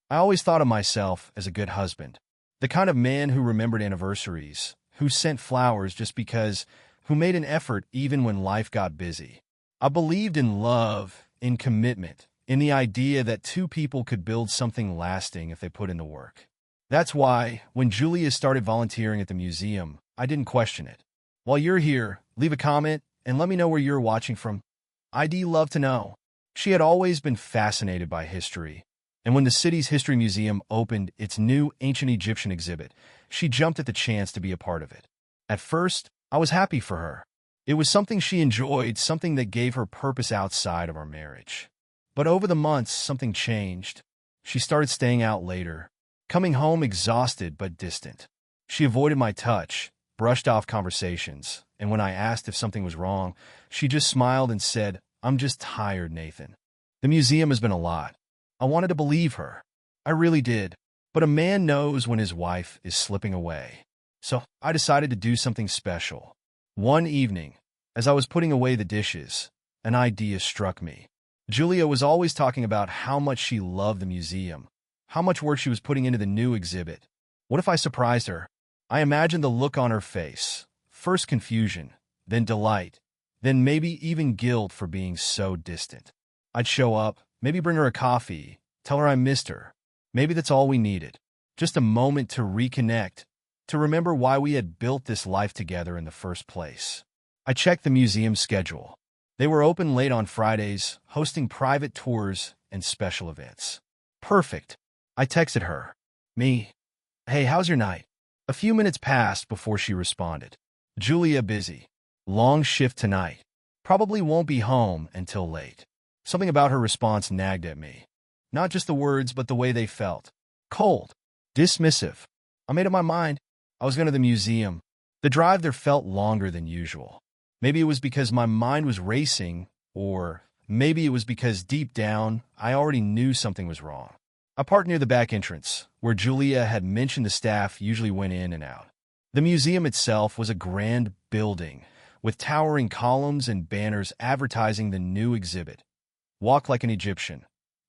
I always thought of myself as a good husband, the kind of man who remembered anniversaries, who sent flowers just because, who made an effort even when life got busy. I believed in love, in commitment, in the idea that two people could build something lasting if they put in the work. That's why, when Julia started volunteering at the museum, I didn't question it. While you're here, leave a comment and let me know where you're watching from. I'd love to know. She had always been fascinated by history, and when the city's history museum opened its new ancient Egyptian exhibit, she jumped at the chance to be a part of it. At first, I was happy for her. It was something she enjoyed, something that gave her purpose outside of our marriage. But over the months, something changed. She started staying out later, coming home exhausted but distant. She avoided my touch, brushed off conversations, and when I asked if something was wrong, she just smiled and said, "I'm just tired, Nathan." The museum has been a lot. I wanted to believe her. I really did. But a man knows when his wife is slipping away. So I decided to do something special. One evening, as I was putting away the dishes, an idea struck me. Julia was always talking about how much she loved the museum, how much work she was putting into the new exhibit. What if I surprised her? I imagined the look on her face. First confusion, then delight, then maybe even guilt for being so distant. I'd show up, maybe bring her a coffee, tell her I missed her. Maybe that's all we needed. Just a moment to reconnect, to remember why we had built this life together in the first place. I checked the museum's schedule. They were open late on Fridays, hosting private tours and special events. Perfect. I texted her. Me. Hey, how's your night? A few minutes passed before she responded. Julia, busy. Long shift tonight. Probably won't be home until late. Something about her response nagged at me. Not just the words, but the way they felt. Cold. Dismissive. I made up my mind. I was going to the museum. The drive there felt longer than usual. Maybe it was because my mind was racing, or maybe it was because deep down, I already knew something was wrong. I parked near the back entrance, where Julia had mentioned the staff usually went in and out. The museum itself was a grand building, with towering columns and banners advertising the new exhibit. Walk like an Egyptian.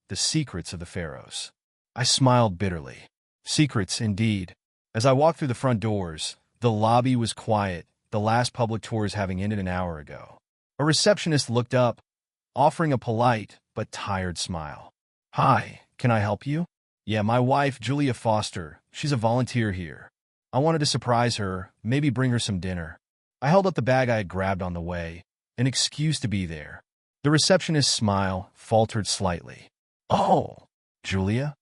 The secrets of the pharaohs. I smiled bitterly. Secrets, indeed. As I walked through the front doors, the lobby was quiet, the last public tours having ended an hour ago. A receptionist looked up, offering a polite but tired smile. "Hi, can I help you?" "Yeah, my wife, Julia Foster. She's a volunteer here. I wanted to surprise her, maybe bring her some dinner." I held up the bag I had grabbed on the way, an excuse to be there. The receptionist's smile faltered slightly. "Oh, Julia?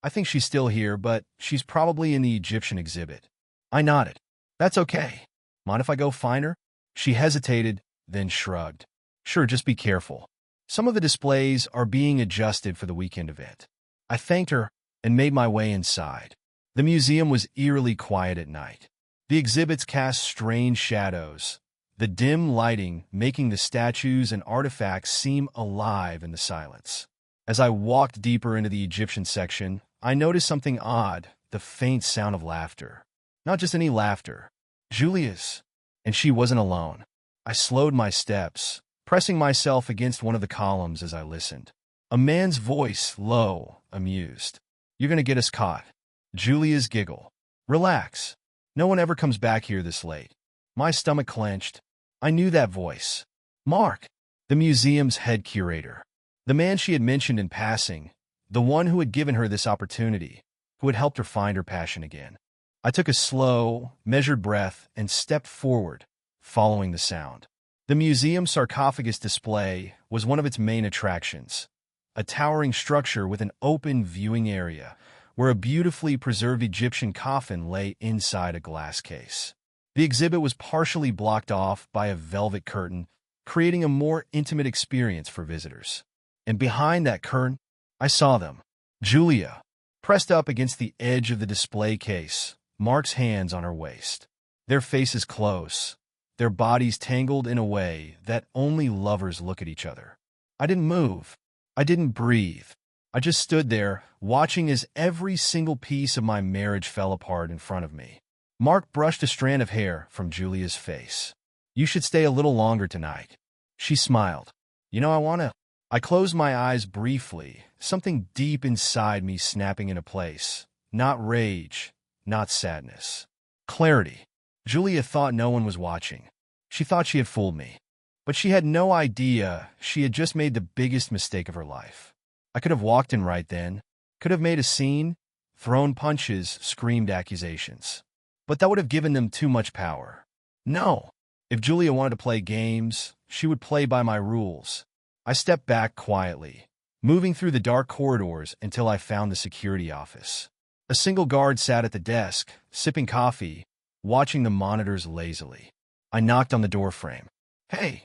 I think she's still here, but she's probably in the Egyptian exhibit." I nodded. "That's okay. Mind if I go find her?" She hesitated, then shrugged. "Sure, just be careful. Some of the displays are being adjusted for the weekend event." I thanked her and made my way inside. The museum was eerily quiet at night. The exhibits cast strange shadows, the dim lighting making the statues and artifacts seem alive in the silence. As I walked deeper into the Egyptian section, I noticed something odd, the faint sound of laughter. Not just any laughter. Julia's. And she wasn't alone. I slowed my steps, pressing myself against one of the columns as I listened. A man's voice, low, amused. "You're gonna get us caught." Julia's giggle. "Relax. No one ever comes back here this late." My stomach clenched. I knew that voice. Mark, the museum's head curator. The man she had mentioned in passing, the one who had given her this opportunity, who had helped her find her passion again. I took a slow, measured breath and stepped forward, following the sound. The museum's sarcophagus display was one of its main attractions, a towering structure with an open viewing area, where a beautifully preserved Egyptian coffin lay inside a glass case. The exhibit was partially blocked off by a velvet curtain, creating a more intimate experience for visitors. And behind that curtain, I saw them. Julia, pressed up against the edge of the display case, Mark's hands on her waist. Their faces close, their bodies tangled in a way that only lovers look at each other. I didn't move. I didn't breathe. I just stood there, watching as every single piece of my marriage fell apart in front of me. Mark brushed a strand of hair from Julia's face. "You should stay a little longer tonight." She smiled. "You know, I want to." I closed my eyes briefly, something deep inside me snapping into place. Not rage, not sadness. Clarity. Julia thought no one was watching. She thought she had fooled me. But she had no idea she had just made the biggest mistake of her life. I could have walked in right then, could have made a scene, thrown punches, screamed accusations. But that would have given them too much power. No. If Julia wanted to play games, she would play by my rules. I stepped back quietly, moving through the dark corridors until I found the security office. A single guard sat at the desk, sipping coffee, watching the monitors lazily. I knocked on the doorframe. "Hey,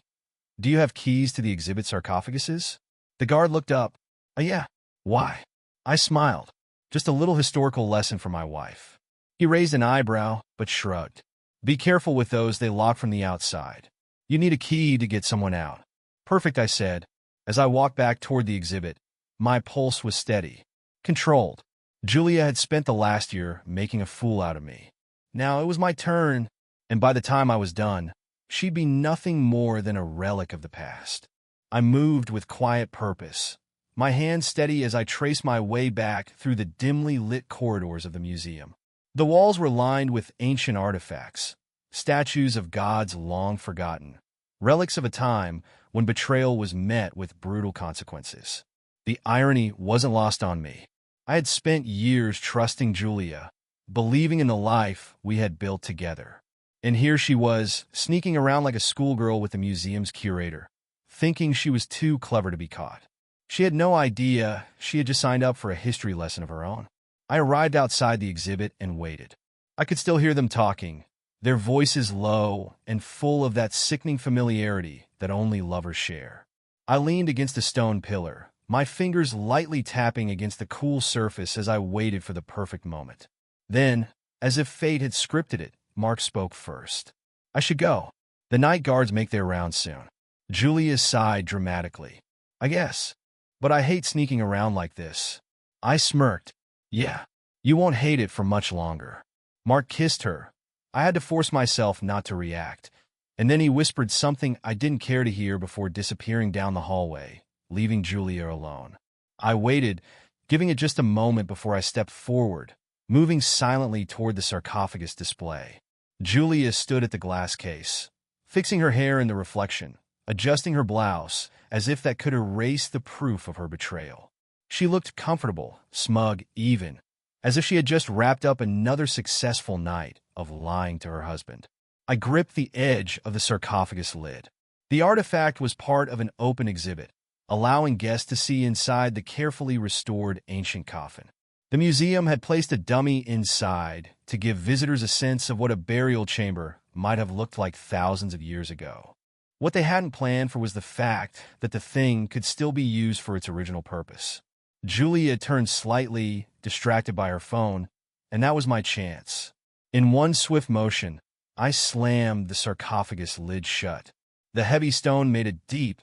do you have keys to the exhibit sarcophaguses?" The guard looked up. Yeah. Why?" I smiled. "Just a little historical lesson for my wife." He raised an eyebrow, but shrugged. "Be careful with those, they lock from the outside. You need a key to get someone out." "Perfect," I said. As I walked back toward the exhibit, my pulse was steady, controlled. Julia had spent the last year making a fool out of me. Now it was my turn, and by the time I was done, she'd be nothing more than a relic of the past. I moved with quiet purpose, my hands steady as I traced my way back through the dimly lit corridors of the museum. The walls were lined with ancient artifacts, statues of gods long forgotten, relics of a time when betrayal was met with brutal consequences. The irony wasn't lost on me. I had spent years trusting Julia, believing in the life we had built together. And here she was, sneaking around like a schoolgirl with the museum's curator, thinking she was too clever to be caught. She had no idea she had just signed up for a history lesson of her own. I arrived outside the exhibit and waited. I could still hear them talking, their voices low and full of that sickening familiarity that only lovers share. I leaned against a stone pillar, my fingers lightly tapping against the cool surface as I waited for the perfect moment. Then, as if fate had scripted it, Mark spoke first. "I should go. The night guards make their rounds soon." Julia sighed dramatically. "I guess. But I hate sneaking around like this." I smirked. "Yeah, you won't hate it for much longer." Mark kissed her. I had to force myself not to react, and then he whispered something I didn't care to hear before disappearing down the hallway, leaving Julia alone. I waited, giving it just a moment before I stepped forward, moving silently toward the sarcophagus display. Julia stood at the glass case, fixing her hair in the reflection, adjusting her blouse, as if that could erase the proof of her betrayal. She looked comfortable, smug, even, as if she had just wrapped up another successful night of lying to her husband. I gripped the edge of the sarcophagus lid. The artifact was part of an open exhibit, allowing guests to see inside the carefully restored ancient coffin. The museum had placed a dummy inside to give visitors a sense of what a burial chamber might have looked like thousands of years ago. What they hadn't planned for was the fact that the thing could still be used for its original purpose. Julia turned slightly, distracted by her phone, and that was my chance. In one swift motion, I slammed the sarcophagus lid shut. The heavy stone made a deep,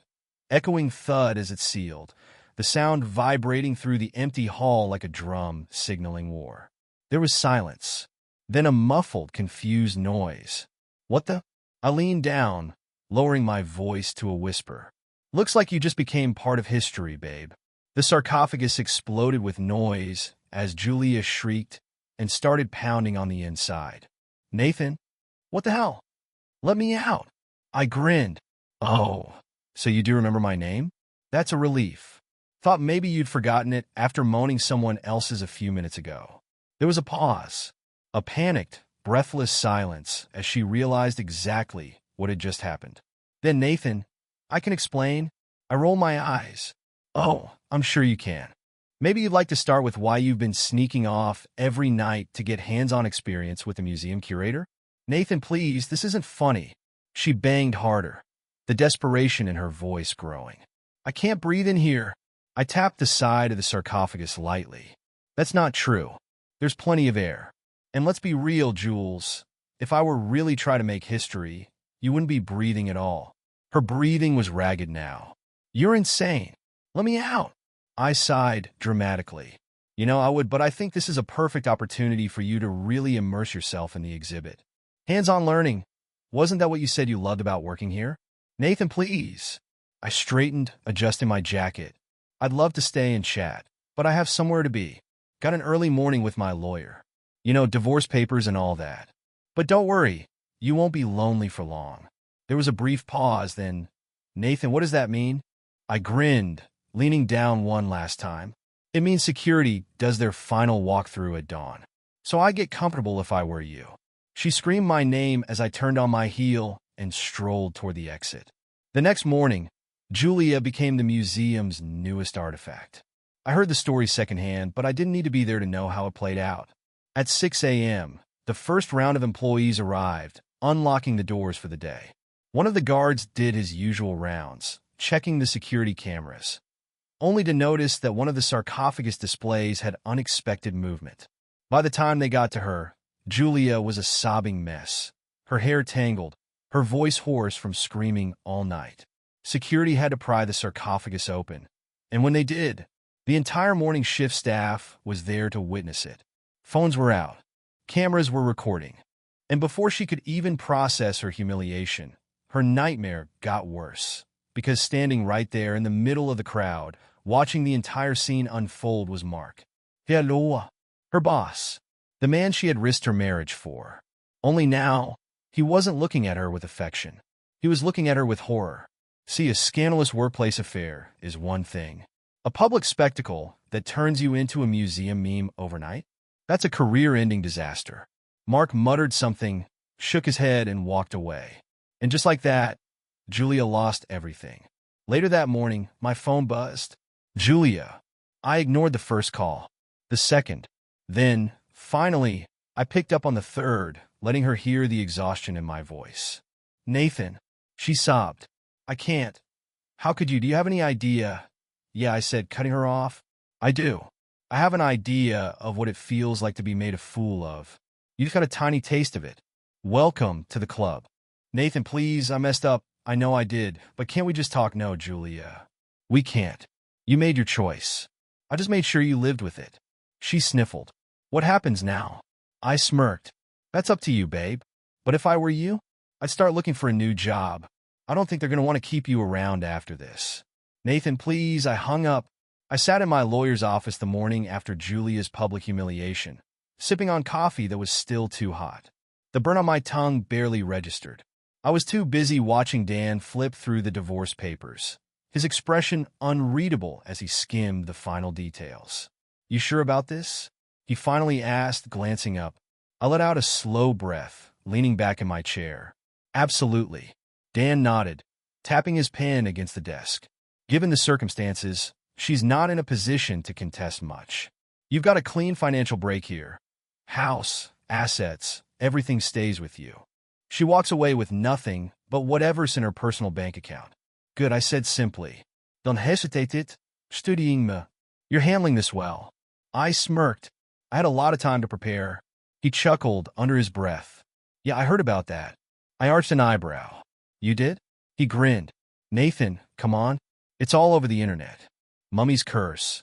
echoing thud as it sealed, the sound vibrating through the empty hall like a drum signaling war. There was silence, then a muffled, confused noise. "What the?" I leaned down, lowering my voice to a whisper. "Looks like you just became part of history, babe." The sarcophagus exploded with noise as Julia shrieked and started pounding on the inside. "Nathan? What the hell? Let me out." I grinned. "Oh, so you do remember my name? That's a relief. Thought maybe you'd forgotten it after moaning someone else's a few minutes ago." There was a pause, a panicked, breathless silence as she realized exactly what had just happened. Then, "Nathan, I can explain." I rolled my eyes. "Oh, I'm sure you can. Maybe you'd like to start with why you've been sneaking off every night to get hands-on experience with the museum curator?" "Nathan, please, this isn't funny." She banged harder, the desperation in her voice growing. "I can't breathe in here." I tapped the side of the sarcophagus lightly. "That's not true. There's plenty of air. And let's be real, Jules. If I were really trying to make history, you wouldn't be breathing at all." Her breathing was ragged now. "You're insane. Let me out." I sighed dramatically. "You know, I would, but I think this is a perfect opportunity for you to really immerse yourself in the exhibit. Hands-on learning. Wasn't that what you said you loved about working here?" "Nathan, please." I straightened, adjusting my jacket. I'd love to stay and chat, but I have somewhere to be. Got an early morning with my lawyer. You know, divorce papers and all that. But don't worry, you won't be lonely for long. There was a brief pause, then, Nathan, what does that mean? I grinned, leaning down one last time. It means security does their final walkthrough at dawn. So I get comfortable if I were you. She screamed my name as I turned on my heel and strolled toward the exit. The next morning, Julia became the museum's newest artifact. I heard the story secondhand, but I didn't need to be there to know how it played out. At 6 a.m., the first round of employees arrived, unlocking the doors for the day. One of the guards did his usual rounds, checking the security cameras, only to notice that one of the sarcophagus displays had unexpected movement. By the time they got to her, Julia was a sobbing mess, her hair tangled, her voice hoarse from screaming all night. Security had to pry the sarcophagus open, and when they did, the entire morning shift staff was there to witness it. Phones were out, cameras were recording, and before she could even process her humiliation, her nightmare got worse, because standing right there in the middle of the crowd, watching the entire scene unfold was Mark. Hello, her boss, the man she had risked her marriage for. Only now, he wasn't looking at her with affection. He was looking at her with horror. See, a scandalous workplace affair is one thing. A public spectacle that turns you into a museum meme overnight? That's a career-ending disaster. Mark muttered something, shook his head, and walked away. And just like that, Julia lost everything. Later that morning, my phone buzzed. Julia. I ignored the first call, the second. Then, finally, I picked up on the third, letting her hear the exhaustion in my voice. Nathan. She sobbed. I can't. How could you? Do you have any idea? Yeah, I said, cutting her off. I do. I have an idea of what it feels like to be made a fool of. You just got a tiny taste of it. Welcome to the club. Nathan, please, I messed up. I know I did, but can't we just talk? No, Julia. We can't. You made your choice. I just made sure you lived with it. She sniffled. What happens now? I smirked. That's up to you, babe. But if I were you, I'd start looking for a new job. I don't think they're going to want to keep you around after this. Nathan, please, I hung up. I sat in my lawyer's office the morning after Julia's public humiliation, sipping on coffee that was still too hot. The burn on my tongue barely registered. I was too busy watching Dan flip through the divorce papers, his expression unreadable as he skimmed the final details. You sure about this? He finally asked, glancing up. I let out a slow breath, leaning back in my chair. Absolutely. Dan nodded, tapping his pen against the desk. Given the circumstances, she's not in a position to contest much. You've got a clean financial break here. House, assets, everything stays with you. She walks away with nothing but whatever's in her personal bank account. Good, I said simply. Don't hesitate it. Studying me. You're handling this well. I smirked. I had a lot of time to prepare. He chuckled under his breath. Yeah, I heard about that. I arched an eyebrow. You did? He grinned. Nathan, come on. It's all over the internet. Mummy's curse.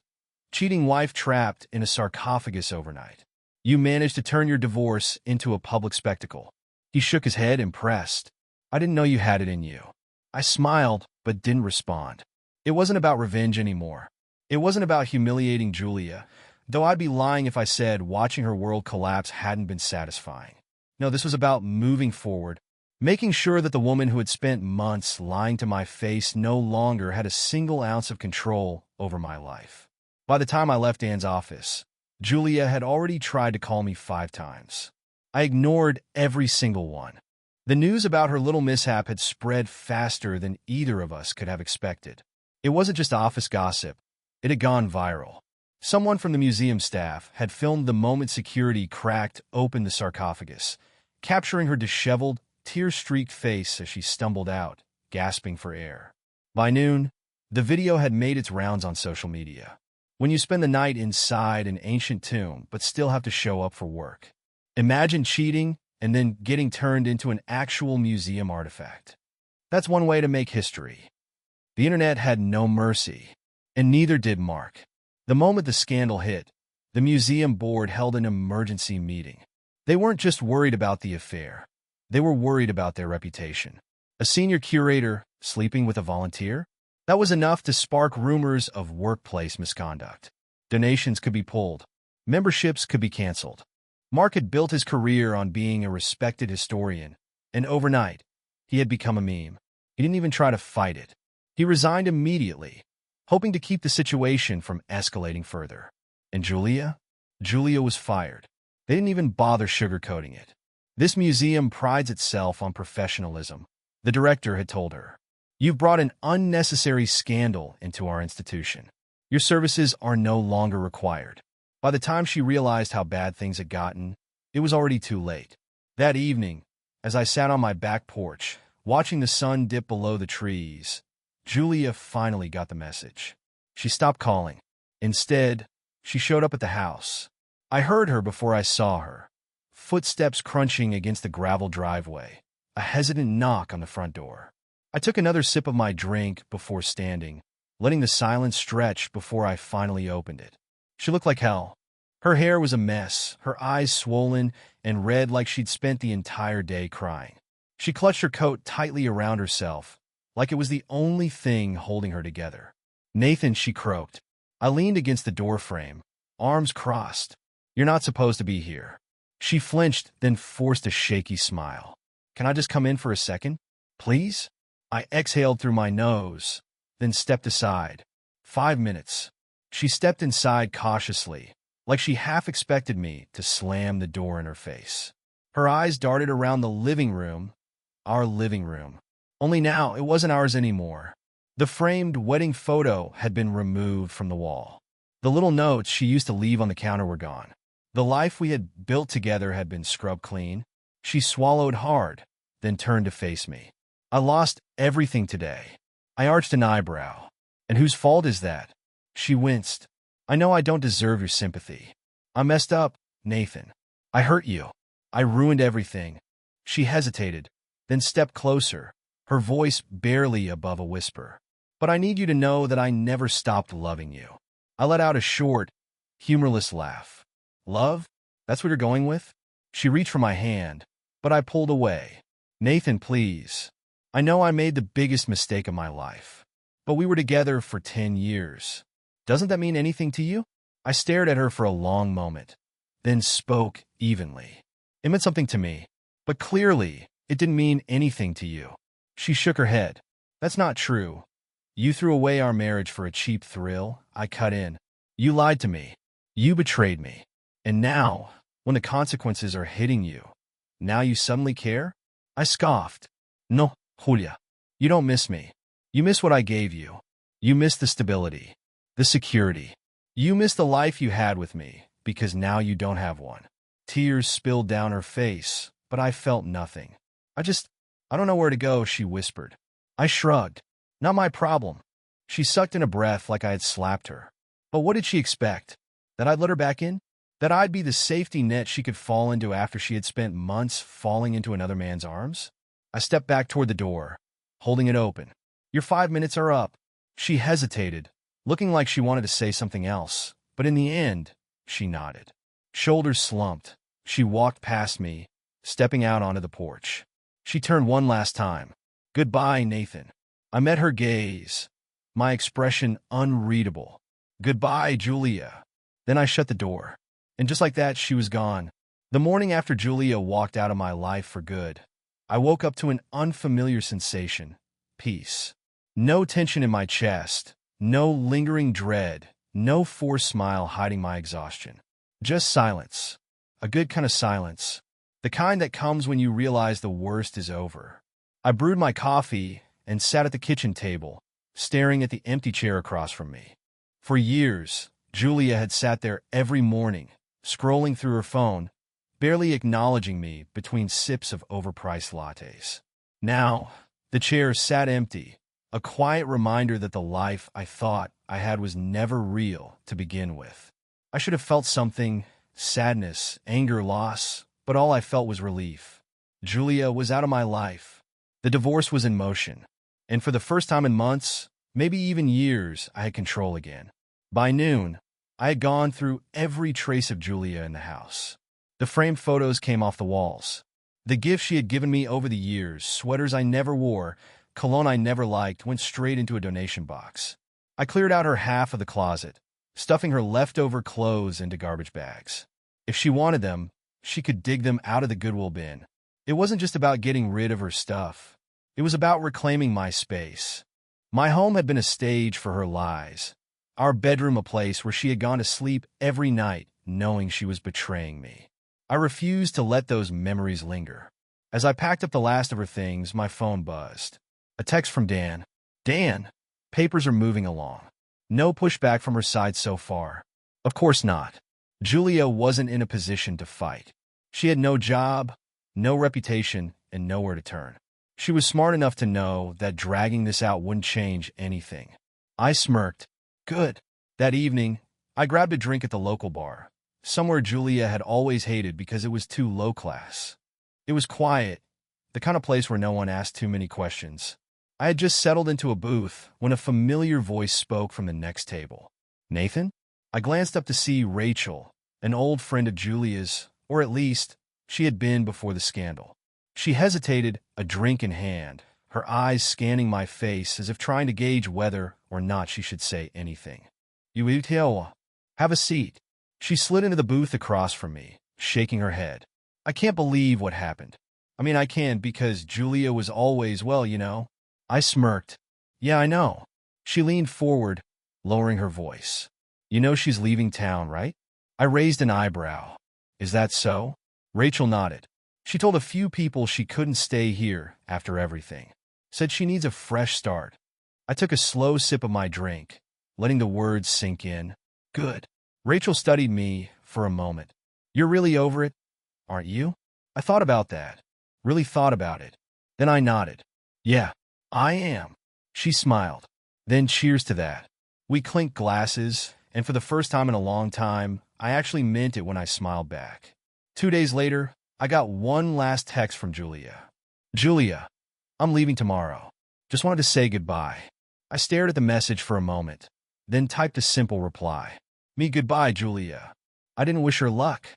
Cheating wife trapped in a sarcophagus overnight. You managed to turn your divorce into a public spectacle. He shook his head, impressed. I didn't know you had it in you. I smiled, but didn't respond. It wasn't about revenge anymore. It wasn't about humiliating Julia, though I'd be lying if I said watching her world collapse hadn't been satisfying. No, this was about moving forward, making sure that the woman who had spent months lying to my face no longer had a single ounce of control over my life. By the time I left Anne's office, Julia had already tried to call me 5 times. I ignored every single one. The news about her little mishap had spread faster than either of us could have expected. It wasn't just office gossip. It had gone viral. Someone from the museum staff had filmed the moment security cracked open the sarcophagus, capturing her disheveled, tear-streaked face as she stumbled out, gasping for air. By noon, the video had made its rounds on social media. When you spend the night inside an ancient tomb but still have to show up for work. Imagine cheating and then getting turned into an actual museum artifact. That's one way to make history. The internet had no mercy, and neither did Mark. The moment the scandal hit, the museum board held an emergency meeting. They weren't just worried about the affair. They were worried about their reputation. A senior curator sleeping with a volunteer? That was enough to spark rumors of workplace misconduct. Donations could be pulled. Memberships could be canceled. Mark had built his career on being a respected historian, and overnight, he had become a meme. He didn't even try to fight it. He resigned immediately, hoping to keep the situation from escalating further. And Julia? Julia was fired. They didn't even bother sugarcoating it. This museum prides itself on professionalism, the director had told her. You've brought an unnecessary scandal into our institution. Your services are no longer required. By the time she realized how bad things had gotten, it was already too late. That evening, as I sat on my back porch, watching the sun dip below the trees, Julia finally got the message. She stopped calling. Instead, she showed up at the house. I heard her before I saw her. Footsteps crunching against the gravel driveway. A hesitant knock on the front door. I took another sip of my drink before standing, letting the silence stretch before I finally opened it. She looked like hell. Her hair was a mess, her eyes swollen and red like she'd spent the entire day crying. She clutched her coat tightly around herself, like it was the only thing holding her together. Nathan, she croaked. I leaned against the doorframe, arms crossed. You're not supposed to be here. She flinched, then forced a shaky smile. Can I just come in for a second? Please? I exhaled through my nose, then stepped aside. 5 minutes. She stepped inside cautiously, like she half expected me to slam the door in her face. Her eyes darted around the living room, our living room. Only now, it wasn't ours anymore. The framed wedding photo had been removed from the wall. The little notes she used to leave on the counter were gone. The life we had built together had been scrubbed clean. She swallowed hard, then turned to face me. I lost everything today. I arched an eyebrow. And whose fault is that? She winced. I know I don't deserve your sympathy. I messed up, Nathan. I hurt you. I ruined everything. She hesitated, then stepped closer, her voice barely above a whisper. But I need you to know that I never stopped loving you. I let out a short, humorless laugh. Love? That's what you're going with? She reached for my hand, but I pulled away. Nathan, please. I know I made the biggest mistake of my life. But we were together for 10 years. Doesn't that mean anything to you? I stared at her for a long moment, then spoke evenly. It meant something to me, but clearly it didn't mean anything to you. She shook her head. That's not true. You threw away our marriage for a cheap thrill. I cut in. You lied to me. You betrayed me. And now, when the consequences are hitting you, now you suddenly care? I scoffed. No, Julia. You don't miss me. You miss what I gave you. You miss the stability, the security. You miss the life you had with me, because now you don't have one. Tears spilled down her face, but I felt nothing. I don't know where to go, she whispered. I shrugged. Not my problem. She sucked in a breath like I had slapped her. But what did she expect? That I'd let her back in? That I'd be the safety net she could fall into after she had spent months falling into another man's arms? I stepped back toward the door, holding it open. Your 5 minutes are up. She hesitated, looking like she wanted to say something else, but in the end, she nodded. Shoulders slumped. She walked past me, stepping out onto the porch. She turned one last time. Goodbye, Nathan. I met her gaze, my expression unreadable. Goodbye, Julia. Then I shut the door. And just like that, she was gone. The morning after Julia walked out of my life for good, I woke up to an unfamiliar sensation. Peace. No tension in my chest, no lingering dread, no forced smile hiding my exhaustion. Just silence. A good kind of silence. The kind that comes when you realize the worst is over. I brewed my coffee and sat at the kitchen table, staring at the empty chair across from me. For years, Julia had sat there every morning, scrolling through her phone, barely acknowledging me between sips of overpriced lattes. Now, the chair sat empty, a quiet reminder that the life I thought I had was never real to begin with. I should have felt something, sadness, anger, loss, but all I felt was relief. Julia was out of my life. The divorce was in motion. And for the first time in months, maybe even years, I had control again. By noon, I had gone through every trace of Julia in the house. The framed photos came off the walls. The gifts she had given me over the years, sweaters I never wore, Cologne I never liked went straight into a donation box. I cleared out her half of the closet, stuffing her leftover clothes into garbage bags. If she wanted them, she could dig them out of the Goodwill bin. It wasn't just about getting rid of her stuff. It was about reclaiming my space. My home had been a stage for her lies. Our bedroom a place where she had gone to sleep every night knowing she was betraying me. I refused to let those memories linger. As I packed up the last of her things, my phone buzzed. A text from Dan. Dan, papers are moving along. No pushback from her side so far. Of course not. Julia wasn't in a position to fight. She had no job, no reputation, and nowhere to turn. She was smart enough to know that dragging this out wouldn't change anything. I smirked. Good. That evening, I grabbed a drink at the local bar, somewhere Julia had always hated because it was too low class. It was quiet, the kind of place where no one asked too many questions. I had just settled into a booth when a familiar voice spoke from the next table. Nathan? I glanced up to see Rachel, an old friend of Julia's, or at least, she had been before the scandal. She hesitated, a drink in hand, her eyes scanning my face as if trying to gauge whether or not she should say anything. You eat here? Have a seat. She slid into the booth across from me, shaking her head. I can't believe what happened. I mean, I can because Julia was always, well, you know. I smirked. Yeah, I know. She leaned forward, lowering her voice. You know she's leaving town, right? I raised an eyebrow. Is that so? Rachel nodded. She told a few people she couldn't stay here after everything. Said she needs a fresh start. I took a slow sip of my drink, letting the words sink in. Good. Rachel studied me for a moment. You're really over it, aren't you? I thought about that. Really thought about it. Then I nodded. Yeah, I am. She smiled. Then cheers to that. We clinked glasses, and for the first time in a long time, I actually meant it when I smiled back. 2 days later, I got one last text from Julia. Julia, I'm leaving tomorrow. Just wanted to say goodbye. I stared at the message for a moment, then typed a simple reply. Me goodbye, Julia. I didn't wish her luck.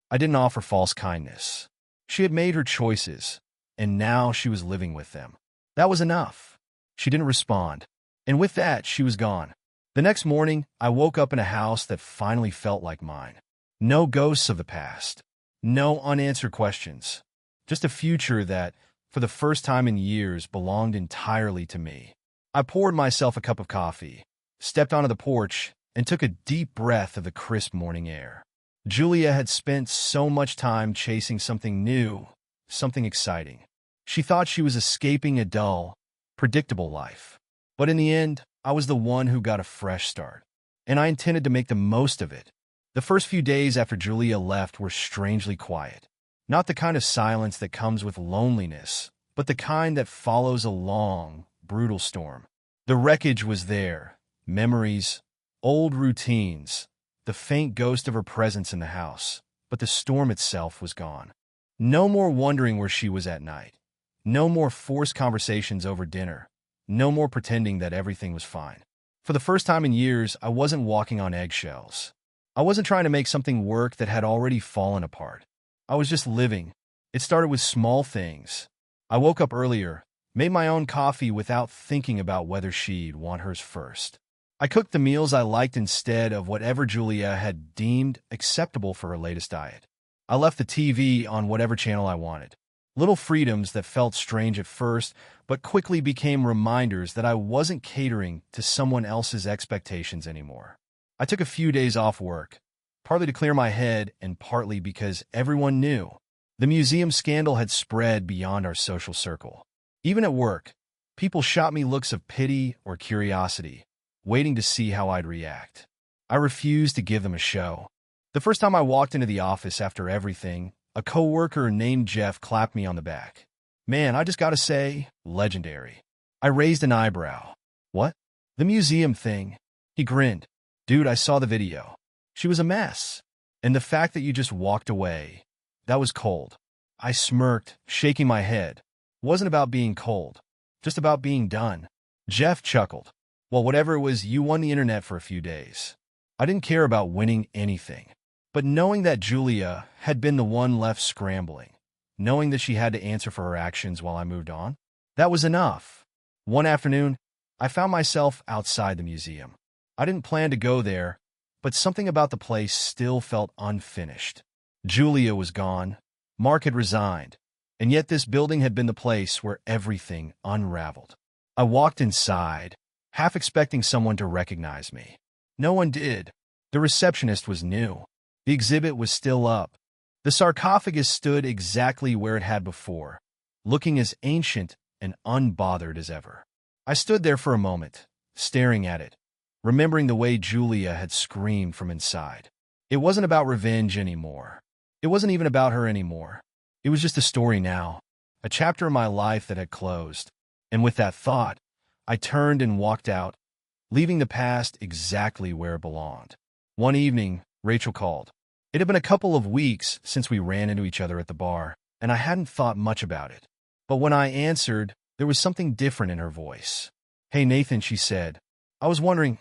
I didn't offer false kindness. She had made her choices, and now she was living with them. That was enough. She didn't respond, and with that, she was gone. The next morning, I woke up in a house that finally felt like mine. No ghosts of the past. No unanswered questions. Just a future that, for the first time in years, belonged entirely to me. I poured myself a cup of coffee, stepped onto the porch, and took a deep breath of the crisp morning air. Julia had spent so much time chasing something new, something exciting. She thought she was escaping a dull, predictable life. But in the end, I was the one who got a fresh start, and I intended to make the most of it. The first few days after Julia left were strangely quiet. Not the kind of silence that comes with loneliness, but the kind that follows a long, brutal storm. The wreckage was there, memories, old routines, the faint ghost of her presence in the house, but the storm itself was gone. No more wondering where she was at night. No more forced conversations over dinner. No more pretending that everything was fine. For the first time in years, I wasn't walking on eggshells. I wasn't trying to make something work that had already fallen apart. I was just living. It started with small things. I woke up earlier, made my own coffee without thinking about whether she'd want hers first. I cooked the meals I liked instead of whatever Julia had deemed acceptable for her latest diet. I left the TV on whatever channel I wanted. Little freedoms that felt strange at first, but quickly became reminders that I wasn't catering to someone else's expectations anymore. I took a few days off work, partly to clear my head and partly because everyone knew. The museum scandal had spread beyond our social circle. Even at work, people shot me looks of pity or curiosity, waiting to see how I'd react. I refused to give them a show. The first time I walked into the office after everything, a coworker named Jeff clapped me on the back. Man, I just gotta say, legendary. I raised an eyebrow. What? The museum thing. He grinned. Dude, I saw the video. She was a mess. And the fact that you just walked away, that was cold. I smirked, shaking my head. It wasn't about being cold, just about being done. Jeff chuckled. Well, whatever it was, you won the internet for a few days. I didn't care about winning anything. But knowing that Julia had been the one left scrambling, knowing that she had to answer for her actions while I moved on, that was enough. One afternoon, I found myself outside the museum. I didn't plan to go there, but something about the place still felt unfinished. Julia was gone, Mark had resigned, and yet this building had been the place where everything unraveled. I walked inside, half expecting someone to recognize me. No one did. The receptionist was new. The exhibit was still up. The sarcophagus stood exactly where it had before, looking as ancient and unbothered as ever. I stood there for a moment, staring at it, remembering the way Julia had screamed from inside. It wasn't about revenge anymore. It wasn't even about her anymore. It was just a story now, a chapter in my life that had closed. And with that thought, I turned and walked out, leaving the past exactly where it belonged. One evening, Rachel called. It had been a couple of weeks since we ran into each other at the bar, and I hadn't thought much about it. But when I answered, there was something different in her voice. "Hey, Nathan," she said. "I was wondering,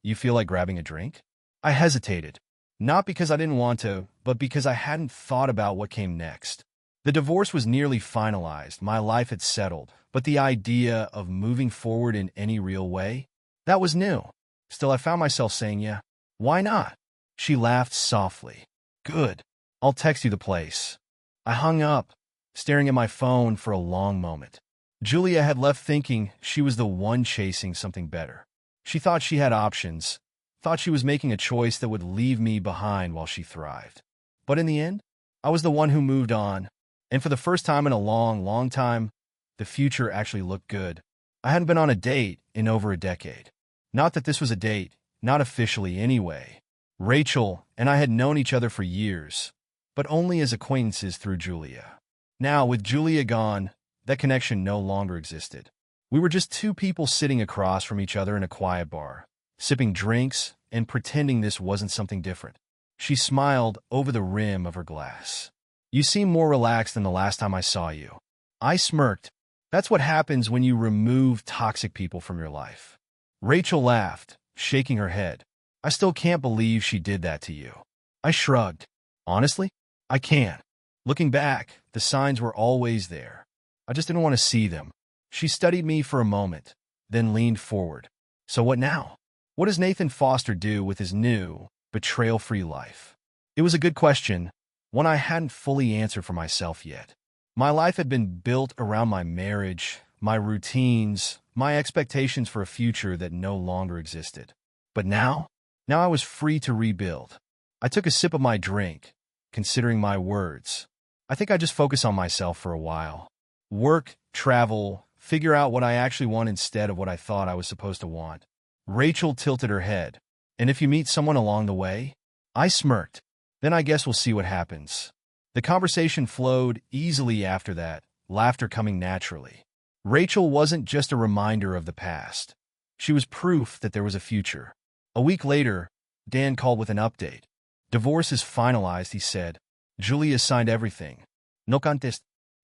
you feel like grabbing a drink?" I hesitated, not because I didn't want to, but because I hadn't thought about what came next. The divorce was nearly finalized, my life had settled, but the idea of moving forward in any real way, that was new. Still, I found myself saying, yeah, why not? She laughed softly. "Good. I'll text you the place." I hung up, staring at my phone for a long moment. Julia had left thinking she was the one chasing something better. She thought she had options, thought she was making a choice that would leave me behind while she thrived. But in the end, I was the one who moved on, and for the first time in a long, long time, the future actually looked good. I hadn't been on a date in over a decade. Not that this was a date, not officially anyway. Rachel and I had known each other for years, but only as acquaintances through Julia. Now, with Julia gone, that connection no longer existed. We were just two people sitting across from each other in a quiet bar, sipping drinks and pretending this wasn't something different. She smiled over the rim of her glass. "You seem more relaxed than the last time I saw you." I smirked. That's what happens when you remove toxic people from your life. Rachel laughed, shaking her head. "I still can't believe she did that to you." I shrugged. "Honestly, I can't." Looking back, the signs were always there. I just didn't want to see them. She studied me for a moment, then leaned forward. "So what now? What does Nathan Foster do with his new, betrayal-free life?" It was a good question, one I hadn't fully answered for myself yet. My life had been built around my marriage, my routines, my expectations for a future that no longer existed. But now I was free to rebuild. I took a sip of my drink, considering my words. I think I just focus on myself for a while. Work, travel, figure out what I actually want instead of what I thought I was supposed to want. Rachel tilted her head. "And if you meet someone along the way?" I smirked. "Then I guess we'll see what happens." The conversation flowed easily after that, laughter coming naturally. Rachel wasn't just a reminder of the past. She was proof that there was a future. A week later, Dan called with an update. "Divorce is finalized," he said. "Julia signed everything. No contest."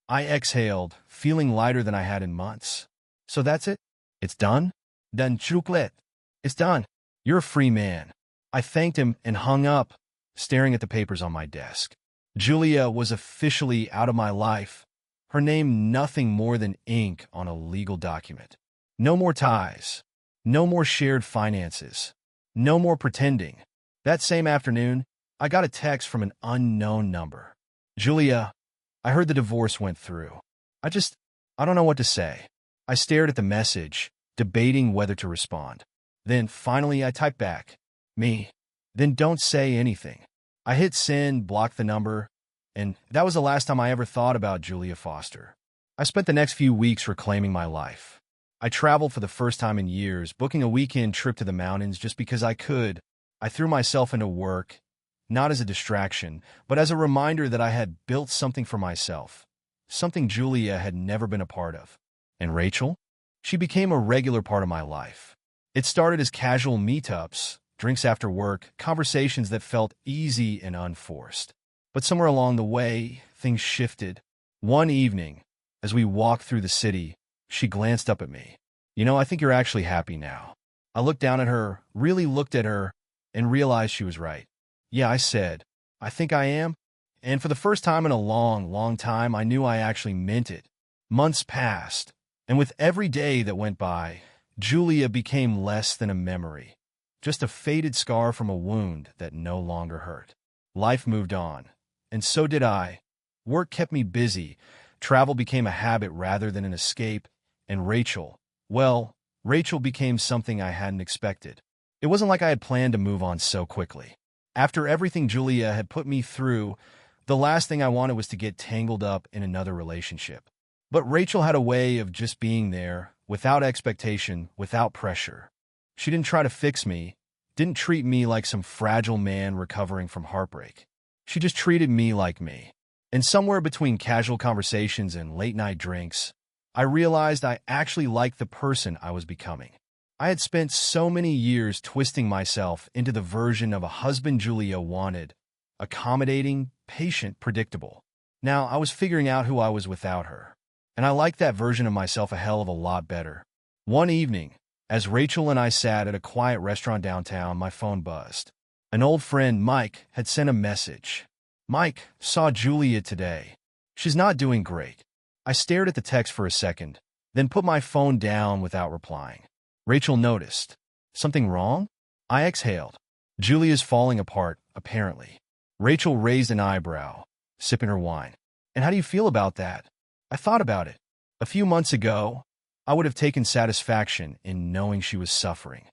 I exhaled, feeling lighter than I had in months. "So that's it? It's done?" "Done, chocolate. It's done. You're a free man." I thanked him and hung up, staring at the papers on my desk. Julia was officially out of my life, her name nothing more than ink on a legal document. No more ties. No more shared finances. No more pretending. That same afternoon, I got a text from an unknown number. "Julia, I heard the divorce went through." I don't know what to say. I stared at the message, debating whether to respond. Then finally I typed back, "Me." "Then don't say anything." I hit send, blocked the number, and that was the last time I ever thought about Julia Foster. I spent the next few weeks reclaiming my life. I traveled for the first time in years, booking a weekend trip to the mountains just because I could. I threw myself into work, not as a distraction, but as a reminder that I had built something for myself, something Julia had never been a part of. And Rachel? She became a regular part of my life. It started as casual meetups, drinks after work, conversations that felt easy and unforced. But somewhere along the way, things shifted. One evening, as we walked through the city, she glanced up at me. I think you're actually happy now." I looked down at her, really looked at her, and realized she was right. "Yeah," I said, "I think I am." And for the first time in a long, long time, I knew I actually meant it. Months passed. And with every day that went by, Julia became less than a memory, just a faded scar from a wound that no longer hurt. Life moved on, and so did I. Work kept me busy, travel became a habit rather than an escape, and Rachel became something I hadn't expected. It wasn't like I had planned to move on so quickly. After everything Julia had put me through, the last thing I wanted was to get tangled up in another relationship. But Rachel had a way of just being there, without expectation, without pressure. She didn't try to fix me, didn't treat me like some fragile man recovering from heartbreak. She just treated me like me. And somewhere between casual conversations and late-night drinks, I realized I actually liked the person I was becoming. I had spent so many years twisting myself into the version of a husband Julia wanted, accommodating, patient, predictable. Now I was figuring out who I was without her. And I liked that version of myself a hell of a lot better. One evening, as Rachel and I sat at a quiet restaurant downtown, my phone buzzed. An old friend, Mike, had sent a message. "Mike, saw Julia today. She's not doing great." I stared at the text for a second, then put my phone down without replying. Rachel noticed. "Something wrong?" I exhaled. "Julia's falling apart, apparently." Rachel raised an eyebrow, sipping her wine. "And how do you feel about that?" I thought about it. A few months ago, I would have taken satisfaction in knowing she was suffering.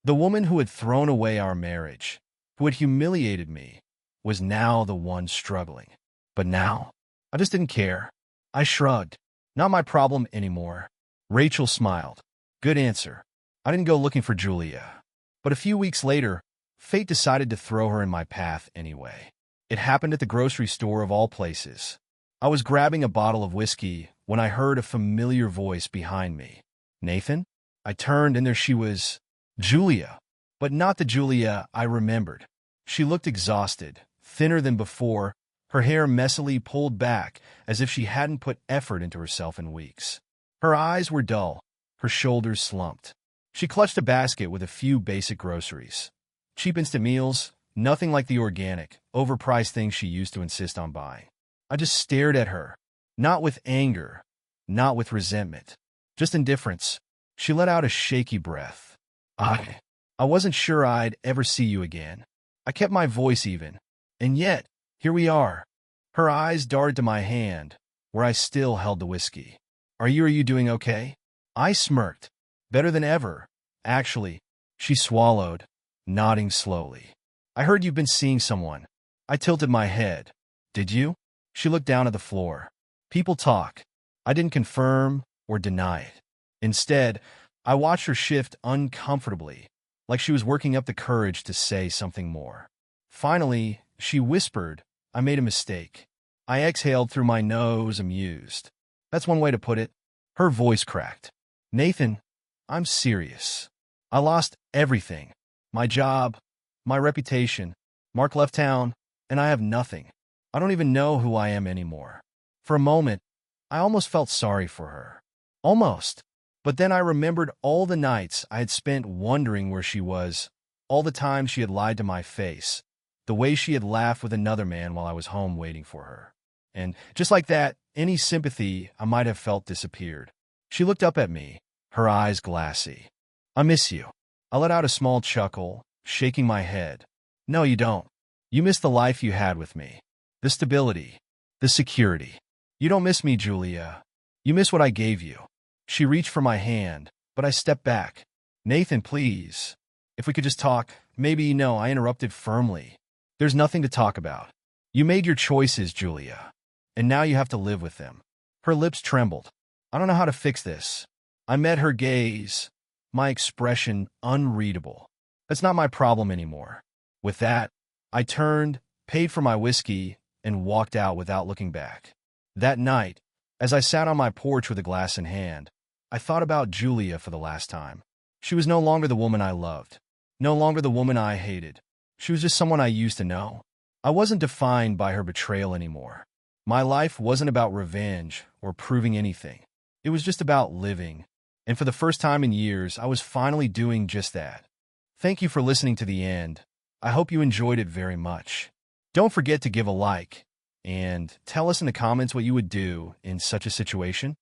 The woman who had thrown away our marriage, who had humiliated me, was now the one struggling. But now, I just didn't care. I shrugged. Not my problem anymore. Rachel smiled. "Good answer." I didn't go looking for Julia. But a few weeks later, fate decided to throw her in my path anyway. It happened at the grocery store of all places. I was grabbing a bottle of whiskey when I heard a familiar voice behind me. "Nathan?" I turned and there she was, Julia. But not the Julia I remembered. She looked exhausted, thinner than before, her hair messily pulled back as if she hadn't put effort into herself in weeks. Her eyes were dull, her shoulders slumped. She clutched a basket with a few basic groceries. Cheap instant meals, nothing like the organic, overpriced things she used to insist on buying. I just stared at her, not with anger, not with resentment, just indifference. She let out a shaky breath. I wasn't sure I'd ever see you again." I kept my voice even. "And yet, here we are." Her eyes darted to my hand, where I still held the whiskey. Are you doing okay?" I smirked. "Better than ever, actually." She swallowed, nodding slowly. "I heard you've been seeing someone." I tilted my head. "Did you?" She looked down at the floor. "People talk." I didn't confirm or deny it. Instead, I watched her shift uncomfortably, like she was working up the courage to say something more. Finally, she whispered, "I made a mistake." I exhaled through my nose, amused. "That's one way to put it." Her voice cracked. "Nathan, I'm serious. I lost everything. My job, my reputation. Mark left town, and I have nothing. I don't even know who I am anymore." For a moment, I almost felt sorry for her. Almost. But then I remembered all the nights I had spent wondering where she was, all the times she had lied to my face, the way she had laughed with another man while I was home waiting for her. And just like that, any sympathy I might have felt disappeared. She looked up at me, her eyes glassy. "I miss you." I let out a small chuckle, shaking my head. "No, you don't. You miss the life you had with me. The stability, the security. You don't miss me, Julia. You miss what I gave you." She reached for my hand, but I stepped back. "Nathan, please. If we could just talk." "Maybe," I interrupted firmly. "There's nothing to talk about. You made your choices, Julia. And now you have to live with them." Her lips trembled. "I don't know how to fix this." I met her gaze, my expression unreadable. "That's not my problem anymore." With that, I turned, paid for my whiskey, and walked out without looking back. That night, as I sat on my porch with a glass in hand, I thought about Julia for the last time. She was no longer the woman I loved, no longer the woman I hated. She was just someone I used to know. I wasn't defined by her betrayal anymore. My life wasn't about revenge or proving anything. It was just about living. And for the first time in years, I was finally doing just that. Thank you for listening to the end. I hope you enjoyed it very much. Don't forget to give a like and tell us in the comments what you would do in such a situation.